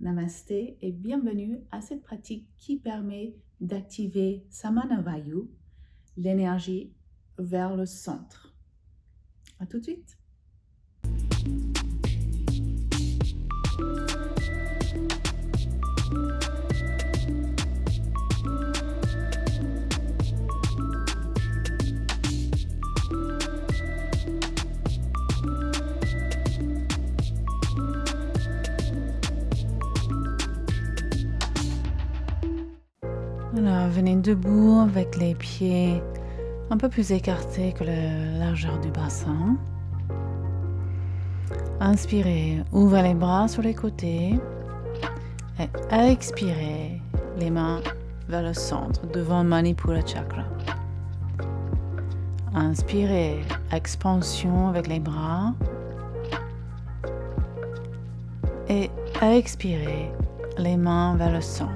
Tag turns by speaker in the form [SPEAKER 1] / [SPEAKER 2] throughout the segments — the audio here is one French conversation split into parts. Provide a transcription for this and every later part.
[SPEAKER 1] Namasté et bienvenue à cette pratique qui permet d'activer Samana Vayu, l'énergie vers le centre. À tout de suite. Alors, venez debout avec les pieds un peu plus écartés que la largeur du bassin. Inspirez, ouvrez les bras sur les côtés et expirez, les mains vers le centre, devant Manipura Chakra. Inspirez, expansion avec les bras et expirez, les mains vers le centre.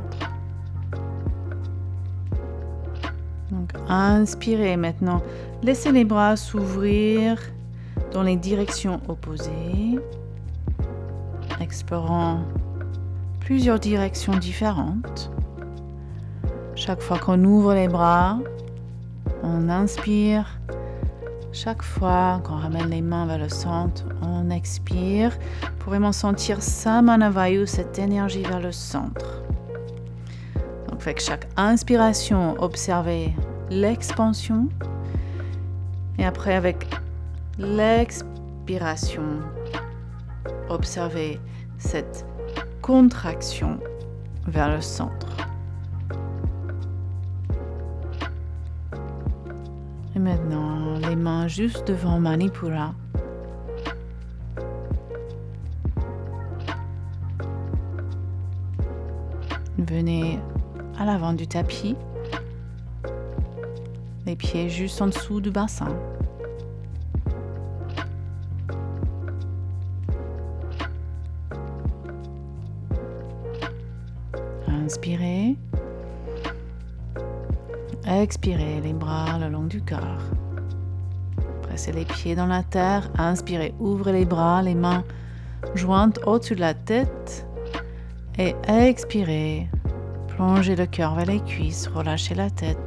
[SPEAKER 1] Donc, inspirez maintenant. Laissez les bras s'ouvrir dans les directions opposées, explorant plusieurs directions différentes. Chaque fois qu'on ouvre les bras, on inspire. Chaque fois qu'on ramène les mains vers le centre, on expire pour vraiment sentir Samana Vayu, cette énergie vers le centre. Donc, avec chaque inspiration, observez l'expansion. Et après, avec l'expiration, observez cette contraction vers le centre. Et maintenant, les mains juste devant Manipura. Venez à l'avant du tapis, les pieds juste en dessous du bassin. Inspirez. Expirez les bras le long du corps. Pressez les pieds dans la terre. Inspirez, ouvrez les bras, les mains jointes au-dessus de la tête. Et expirez. Plongez le cœur vers les cuisses, relâchez la tête.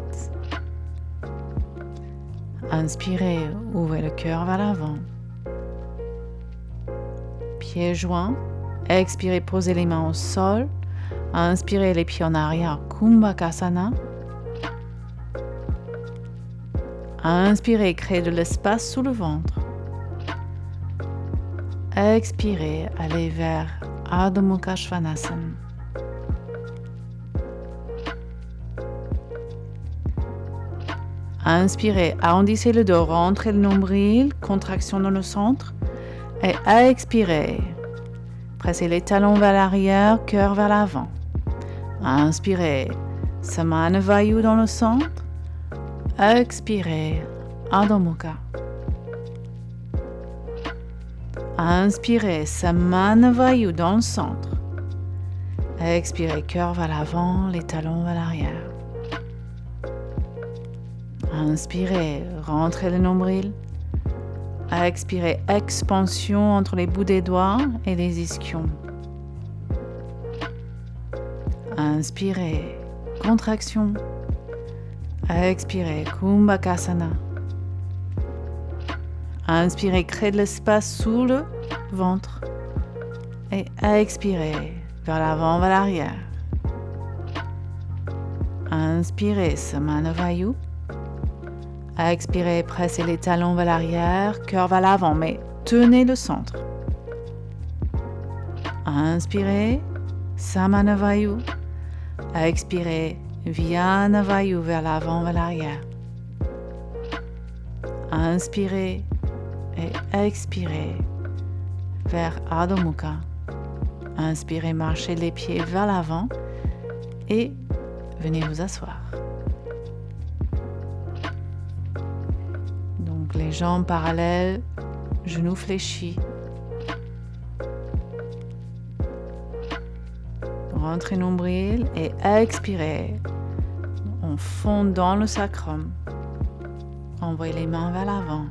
[SPEAKER 1] Inspirez, ouvrez le cœur vers l'avant. Pieds joints. Expirez, posez les mains au sol. Inspirez les pieds en arrière, Kumbhakasana. Inspirez, créez de l'espace sous le ventre. Expirez, allez vers Adho Mukha Svanasana. Inspirez, arrondissez le dos, rentrez le nombril, contraction dans le centre. Et expirez, pressez les talons vers l'arrière, cœur vers l'avant. Inspirez, Samana Vayu dans le centre. Expirez, Adho Mukha. Inspirez, Samana Vayu dans le centre. Expirez, cœur vers l'avant, les talons vers l'arrière. Inspirez, rentrez le nombril. Expirez, expansion entre les bouts des doigts et les ischions. Inspirez, contraction. Expirez, Kumbhakasana. Inspirez, créez de l'espace sous le ventre. Et expirez, vers l'avant, vers l'arrière. Inspirez, Samana Vayu. Expirez, pressez les talons vers l'arrière, cœur vers l'avant, mais tenez le centre. Inspirez, Samana Vayu. Expirez, Vyana Vayu vers l'avant, vers l'arrière. Inspirez et expirez vers Adho Mukha. Inspirez, marchez les pieds vers l'avant et venez vous asseoir. Donc les jambes parallèles, genoux fléchis. Rentrez nombril et expirez. On fond dans le sacrum. Envoyez les mains vers l'avant.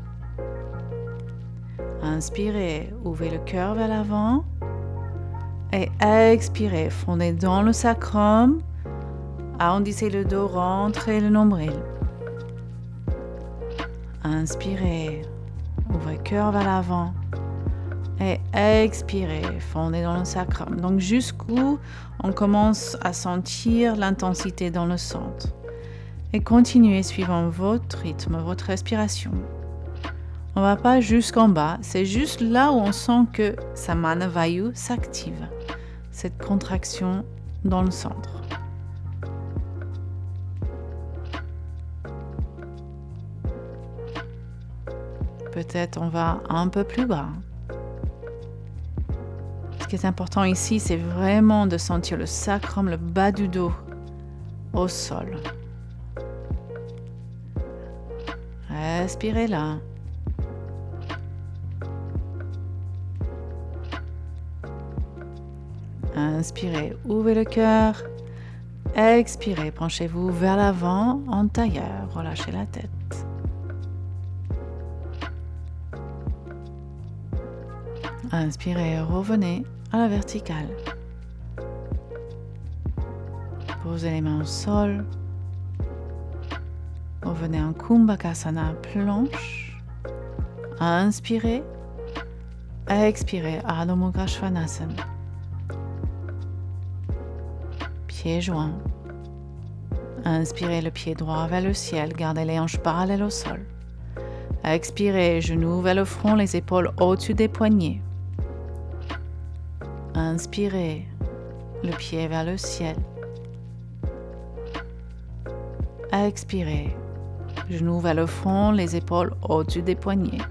[SPEAKER 1] Inspirez, ouvrez le cœur vers l'avant. Et expirez, fondez dans le sacrum. Arrondissez le dos, rentrez le nombril. Inspirez, ouvrez cœur vers l'avant. Et expirez, fondez dans le sacrum. Donc jusqu'où on commence à sentir l'intensité dans le centre. Et continuez suivant votre rythme, votre respiration. On ne va pas jusqu'en bas, c'est juste là où on sent que Samana Vayu s'active. Cette contraction dans le centre. Peut-être on va un peu plus bas. Ce qui est important ici, c'est vraiment de sentir le sacrum, le bas du dos, au sol. Respirez là. Inspirez, ouvrez le cœur. Expirez, penchez-vous vers l'avant en tailleur. Relâchez la tête. Inspirez, revenez à la verticale. Posez les mains au sol. Revenez en Kumbhakasana, planche. Inspirez. Expirez, Ardha Mukha Svanasana. Pieds joints. Inspirez le pied droit vers le ciel, gardez les hanches parallèles au sol. Expirez, genoux vers le front, les épaules au-dessus des poignets. Inspirez, le pied vers le ciel. Expirez, genoux vers le front, les épaules au-dessus des poignets.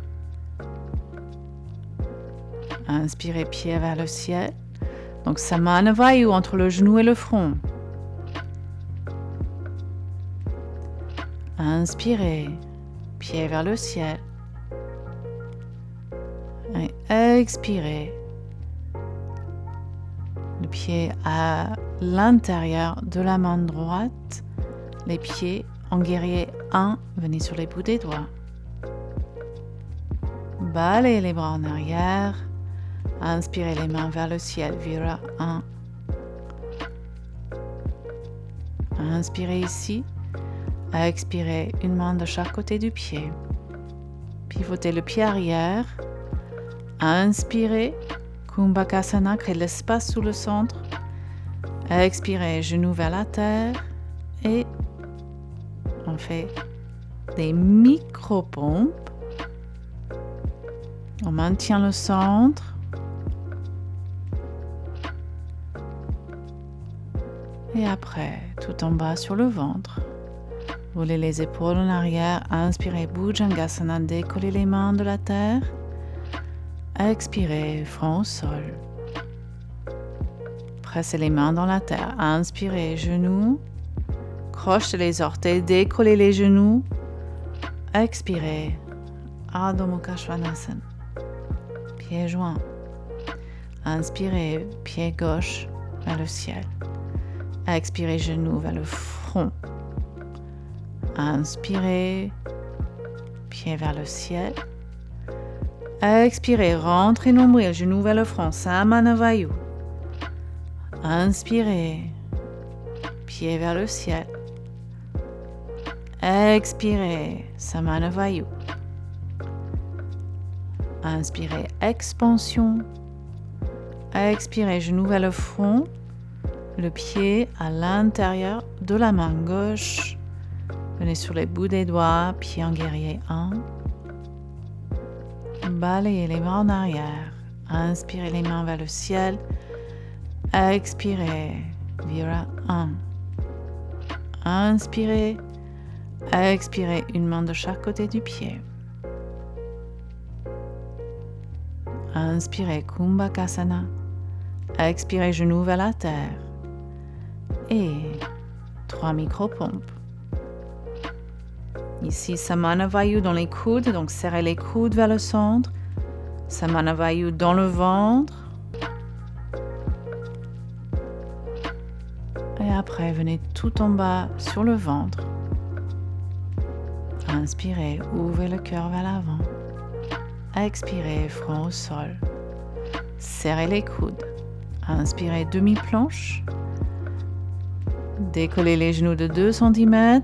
[SPEAKER 1] Inspirez, pied vers le ciel. Donc Samana Vayu entre le genou et le front. Inspirez, pied vers le ciel. Et expirez, le pied à l'intérieur de la main droite. Les pieds en guerrier 1, venez sur les bouts des doigts. Balayez les bras en arrière. Inspirez les mains vers le ciel, Vira 1. Inspirez ici. Expirez une main de chaque côté du pied. Pivotez le pied arrière. Inspirez. Kumbhakasana, créez l'espace sous le centre. Expirez, genoux vers la terre. Et on fait des micro-pompes. On maintient le centre. Et après, tout en bas sur le ventre. Roulez les épaules en arrière. Inspirez, Bhujangasana, décollez les mains de la terre. Expirez, front au sol. Pressez les mains dans la terre. Inspirez, genoux. Crochetez les orteils, décollez les genoux. Expirez, Ardha Mukha Svanasana. Pieds joints. Inspirez, pied gauche vers le ciel. Expirez, genoux vers le front. Inspirez, pied vers le ciel. Expirez, rentrez nombril, genoux vers le front, Samana Vayu. Inspirez, pied vers le ciel. Expirez, Samana Vayu. Inspirez, expansion. Expirez, genoux vers le front. Le pied à l'intérieur de la main gauche. Venez sur les bouts des doigts, pied en guerrier 1. Balayez les mains en arrière. Inspirez les mains vers le ciel. Expirez, Vira 1. Inspirez. Expirez une main de chaque côté du pied. Inspirez, Kumbhakasana. Expirez, genoux vers la terre. Et 3 micro-pompes. Ici, Samana Vayu dans les coudes, donc serrez les coudes vers le centre. Samana Vayu dans le ventre. Et après, venez tout en bas sur le ventre. Inspirez, ouvrez le cœur vers l'avant. Expirez, front au sol. Serrez les coudes. Inspirez, demi-planche. Décollez les genoux de 2 cm.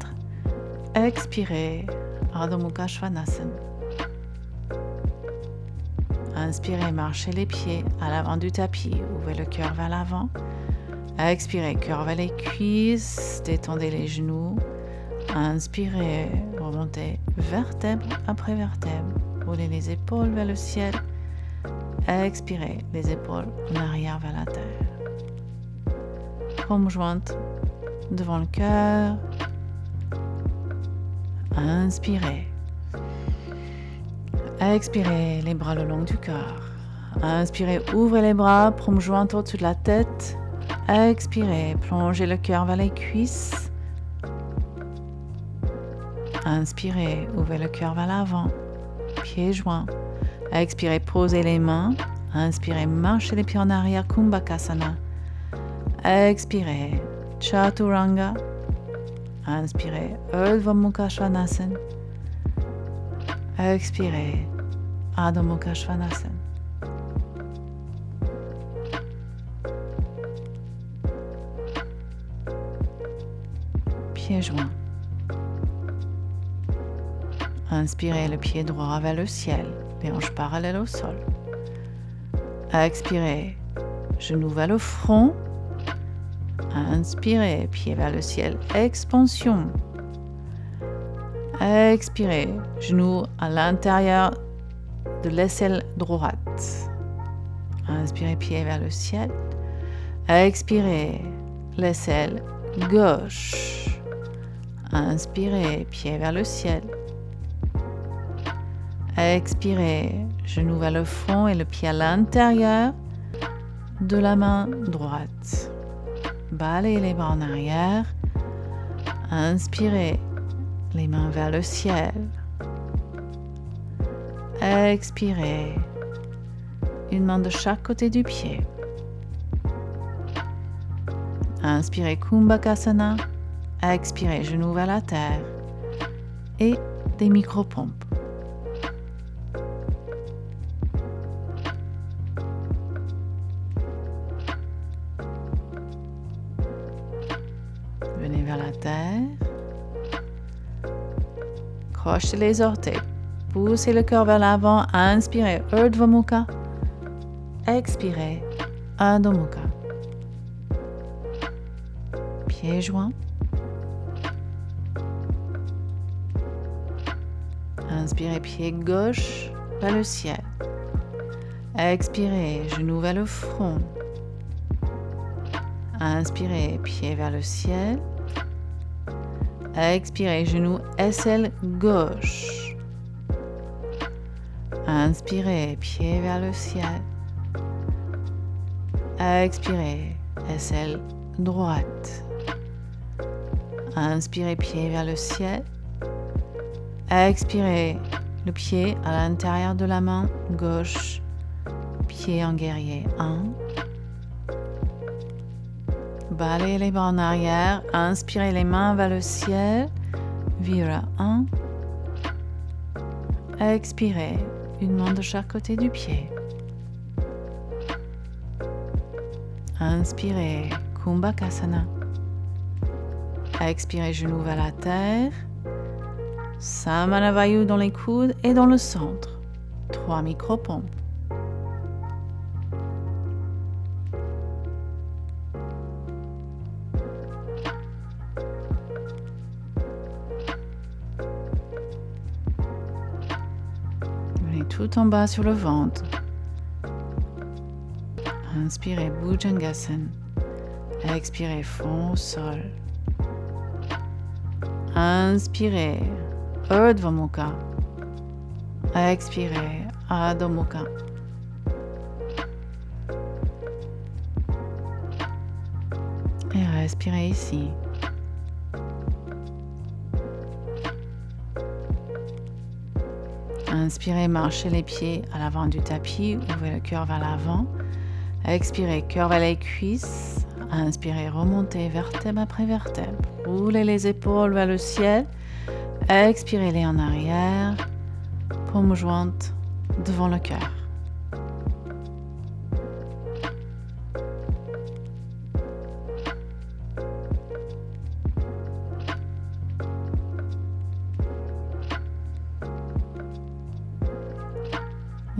[SPEAKER 1] Expirez, Ardha Mukha Svanasana. Inspirez, marchez les pieds à l'avant du tapis. Ouvrez le cœur vers l'avant. Expirez, cœur vers les cuisses. Détendez les genoux. Inspirez, remontez vertèbre après vertèbre. Roulez les épaules vers le ciel. Expirez, les épaules en arrière vers la terre. Paumes jointes devant le cœur. Inspirez. Expirez, les bras le long du corps. Inspirez, ouvrez les bras, paumes jointes au-dessus de la tête. Expirez, plongez le cœur vers les cuisses. Inspirez, ouvrez le cœur vers l'avant, pieds joints. Expirez, posez les mains. Inspirez, marchez les pieds en arrière, Kumbhakasana. Expirez, Chaturanga. Inspirez, Urdhva Mukha Svanasana. Expirez, Adho Mukha Svanasana. Pieds joints. Inspirez, le pied droit vers le ciel, les hanches parallèles au sol. Expirez, genoux vers le front. Inspirez, pied vers le ciel, expansion. Expirez, genoux à l'intérieur de l'aisselle droite. Inspirez, pied vers le ciel. Expirez, l'aisselle gauche. Inspirez, pied vers le ciel. Expirez, genoux vers le front et le pied à l'intérieur de la main droite. Balayez les bras en arrière. Inspirez, les mains vers le ciel. Expirez, une main de chaque côté du pied. Inspirez, Kumbhakasana. Expirez, genoux vers la terre. Et des micro-pompes. Venez vers la terre. Crochetez les orteils. Poussez le cœur vers l'avant. Inspirez, Urdhva Mukha. Expirez, Adho Mukha. Pieds joints. Inspirez, pied gauche vers le ciel. Expirez, genoux vers le front. Inspirez, pied vers le ciel. Expirez, genoux, aisselle gauche. Inspirez, pied vers le ciel. Expirez, aisselle droite. Inspirez, pied vers le ciel. Expirez, le pied à l'intérieur de la main gauche. Pied en guerrier 1. Balayez les bras en arrière. Inspirez les mains vers le ciel. Vira 1. Expirez, une main de chaque côté du pied. Inspirez, Kumbhakasana. Expirez, genoux vers la terre. Samanavayu dans les coudes et dans le centre. 3 micro-pompes. Venez tout en bas sur le ventre. Inspirez, Bhujangasana. Expirez, fond au sol. Inspirez, Urdhva Mukha. Expirez, Adho Mukha. Et respirez ici. Inspirez, marchez les pieds à l'avant du tapis, ouvrez le cœur vers l'avant. Expirez, cœur vers les cuisses. Inspirez, remontez vertèbre après vertèbre. Roulez les épaules vers le ciel. Expirez-les en arrière. Paumes jointes devant le cœur.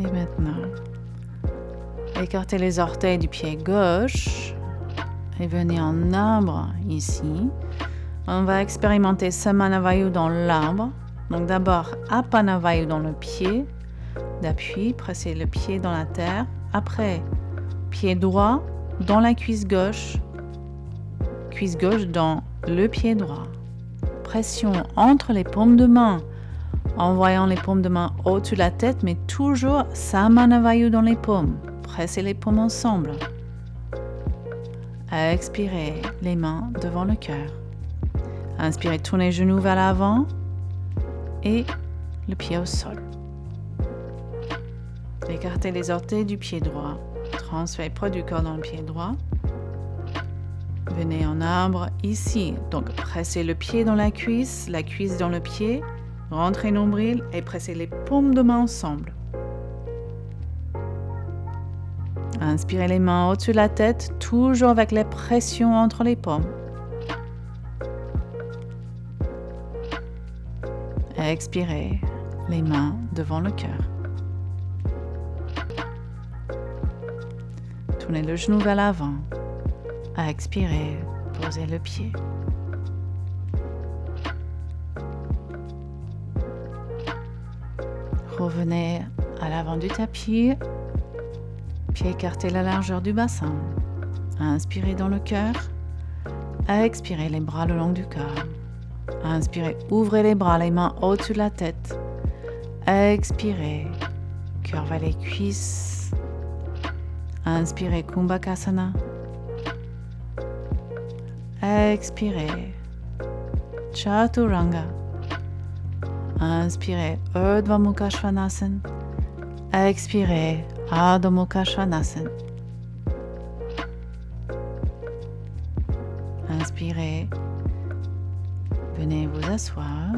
[SPEAKER 1] Et maintenant, écartez les orteils du pied gauche et venez en arbre ici. On va expérimenter Samana Vayu dans l'arbre. Donc d'abord, Apana Vayu dans le pied d'appui, pressez le pied dans la terre. Après, pied droit dans la cuisse gauche dans le pied droit. Pression entre les paumes de main, envoyant les paumes de main au-dessus de la tête, mais toujours Samana Vayu dans les paumes. Pressez les paumes ensemble. Expirez les mains devant le cœur. Inspirez, tournez les genoux vers l'avant et le pied au sol. Écartez les orteils du pied droit. Transférez le poids du corps dans le pied droit. Venez en arbre ici. Donc pressez le pied dans la cuisse dans le pied. Rentrez nombril et pressez les paumes de main ensemble. Inspirez les mains au-dessus de la tête, toujours avec la pression entre les paumes. Expirez les mains devant le cœur. Tournez le genou vers l'avant. Expirez, posez le pied. Revenez à l'avant du tapis. Pied écarté la largeur du bassin. Inspirez dans le cœur. Expirez les bras le long du corps. Inspirez, ouvrez les bras, les mains au-dessus de la tête. Expirez, cœur vers les cuisses. Inspirez, Kumbhakasana. Expirez, Chaturanga. Inspirez, Urdhva Mukha Svanasana. Expirez, Adho Mukha Svanasana. Inspirez, venez vous asseoir.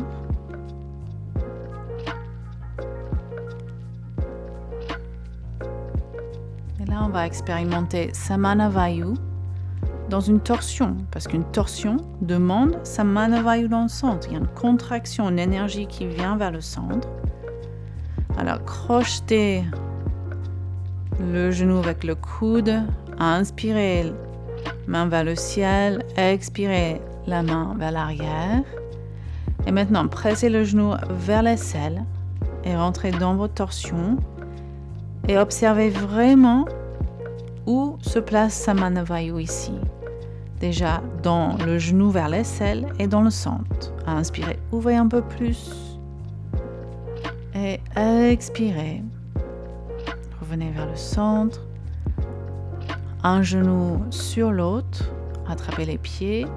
[SPEAKER 1] Et là, on va expérimenter Samana Vayu dans une torsion, parce qu'une torsion demande Samana Vayu dans le centre. Il y a une contraction, une énergie qui vient vers le centre. Alors, crochetez le genou avec le coude. Inspirez, main vers le ciel. Expirez, la main vers l'arrière. Et maintenant, pressez le genou vers l'aisselle et rentrez dans votre torsion. Et observez vraiment où se place Samana Vayu ici. Déjà dans le genou vers l'aisselle et dans le centre. Inspirez, ouvrez un peu plus. Et expirez. Revenez vers le centre. Un genou sur l'autre. Attrapez les pieds.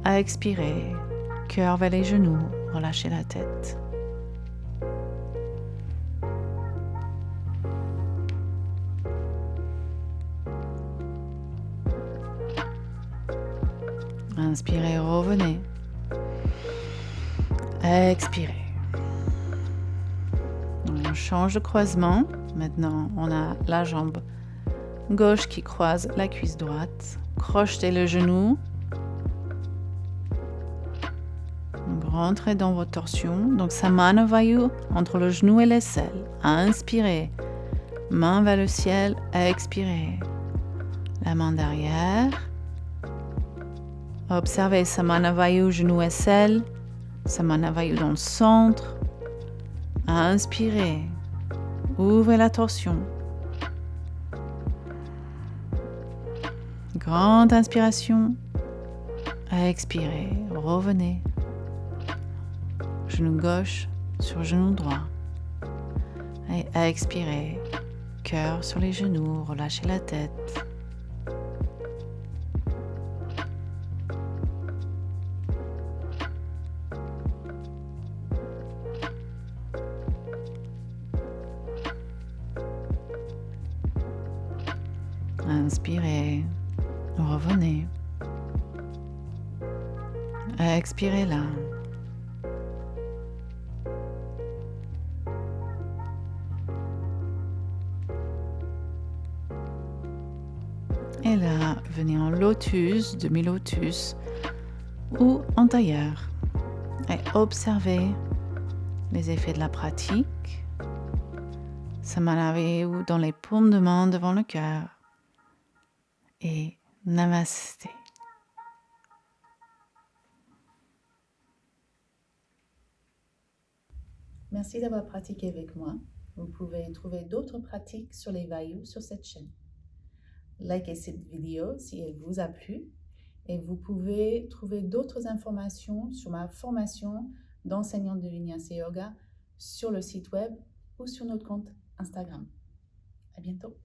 [SPEAKER 1] Expirez. Cœur vers les genoux. Relâchez la tête. Inspirez, revenez. Expirez. On change de croisement. Maintenant, on a la jambe gauche qui croise la cuisse droite. Crochetez le genou. Rentrez dans votre torsion. Donc, Samana Vayu entre le genou et l'aisselle. Inspirez. Main vers le ciel. Expirez. La main derrière. Observez Samana Vayu, genou aisselle. Samana Vayu dans le centre. Inspirez. Ouvrez la torsion. Grande inspiration. Expirez. Revenez. Genou gauche sur genou droit. Et expirez. Cœur sur les genoux. Relâchez la tête. Inspirez, revenez. Expirez là. Et là, venez en lotus, demi-lotus ou en tailleur. Et observez les effets de la pratique. Samanaveu dans les paumes de main devant le cœur. Et Namasté. Merci d'avoir pratiqué avec moi. Vous pouvez trouver d'autres pratiques sur les Vayus sur cette chaîne. Likez cette vidéo si elle vous a plu et vous pouvez trouver d'autres informations sur ma formation d'enseignante de Vinyasa Yoga sur le site web ou sur notre compte Instagram. À bientôt.